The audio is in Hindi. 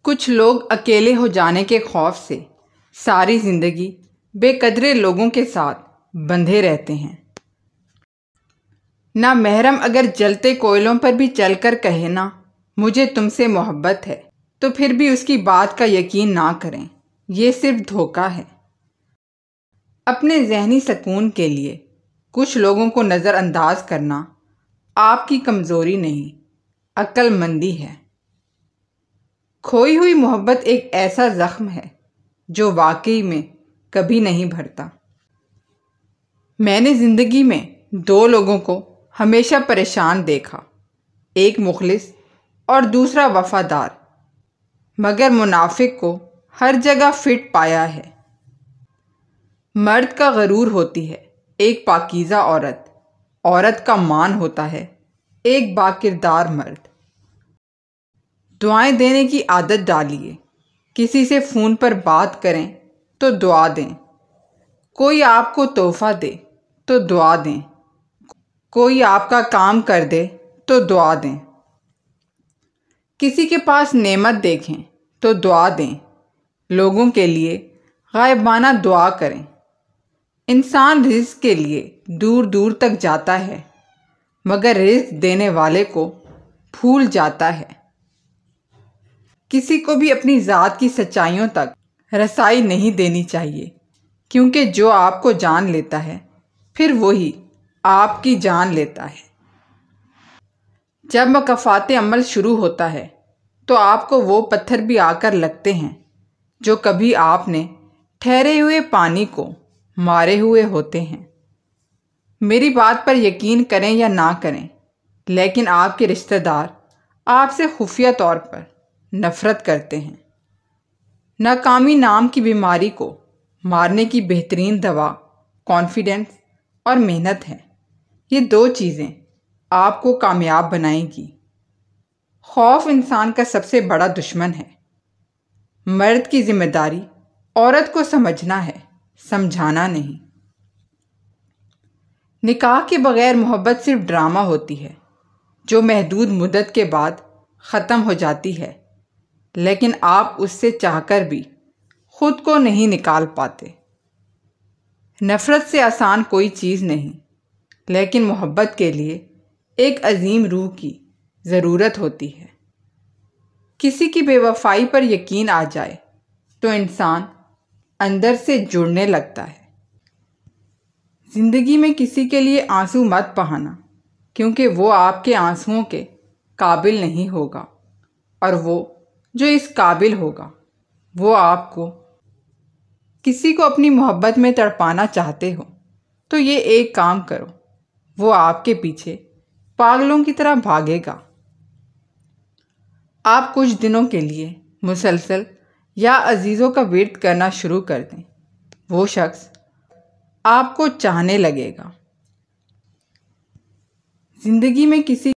कुछ लोग अकेले हो जाने के खौफ से सारी ज़िंदगी बेकदरे लोगों के साथ बंधे रहते हैं। ना महरम अगर जलते कोयलों पर भी चलकर कहे ना मुझे तुमसे मोहब्बत है, तो फिर भी उसकी बात का यकीन ना करें, ये सिर्फ धोखा है। अपने जहनी सुकून के लिए कुछ लोगों को नज़रअंदाज करना आपकी कमज़ोरी नहीं, अक्लमंदी है। खोई हुई मोहब्बत एक ऐसा ज़ख्म है जो वाकई में कभी नहीं भरता। मैंने ज़िंदगी में दो लोगों को हमेशा परेशान देखा, एक मुखलिस और दूसरा वफ़ादार, मगर मुनाफिक को हर जगह फिट पाया है। मर्द का गरूर होती है एक पाकीज़ा औरत, औरत का मान होता है एक बाकिरदार मर्द। दुआएं देने की आदत डालिए, किसी से फ़ोन पर बात करें तो दुआ दें, कोई आपको तोहफ़ा दे तो दुआ दें, कोई आपका काम कर दे तो दुआ दें, किसी के पास नेमत देखें तो दुआ दें, लोगों के लिए गायबाना दुआ करें। इंसान रिज़्क़ के लिए दूर दूर तक जाता है, मगर रिज़्क़ देने वाले को भूल जाता है। किसी को भी अपनी ज़ात की सच्चाइयों तक रसाई नहीं देनी चाहिए, क्योंकि जो आपको जान लेता है फिर वही आपकी जान लेता है। जब मकफ़ात अमल शुरू होता है तो आपको वो पत्थर भी आकर लगते हैं जो कभी आपने ठहरे हुए पानी को मारे हुए होते हैं। मेरी बात पर यकीन करें या ना करें, लेकिन आपके रिश्तेदार आपसे खुफिया तौर पर नफ़रत करते हैं। नाकामी नाम की बीमारी को मारने की बेहतरीन दवा कॉन्फिडेंस और मेहनत है। ये दो चीज़ें आपको कामयाब बनाएंगी। खौफ इंसान का सबसे बड़ा दुश्मन है। मर्द की जिम्मेदारी औरत को समझना है, समझाना नहीं। निकाह के बग़ैर मोहब्बत सिर्फ ड्रामा होती है जो महदूद मुद्दत के बाद ख़त्म हो जाती है, लेकिन आप उससे चाहकर भी ख़ुद को नहीं निकाल पाते। नफ़रत से आसान कोई चीज़ नहीं, लेकिन मोहब्बत के लिए एक अजीम रूह की ज़रूरत होती है। किसी की बेवफाई पर यकीन आ जाए तो इंसान अंदर से जुड़ने लगता है। ज़िंदगी में किसी के लिए आंसू मत बहाना, क्योंकि वो आपके आंसुओं के काबिल नहीं होगा, और वो जो इस काबिल होगा वो आपको। किसी को अपनी मोहब्बत में तड़पाना चाहते हो तो ये एक काम करो, वो आपके पीछे पागलों की तरह भागेगा। आप कुछ दिनों के लिए मुसलसल या अजीज़ों का वेट करना शुरू कर दें, वो शख्स आपको चाहने लगेगा। ज़िंदगी में किसी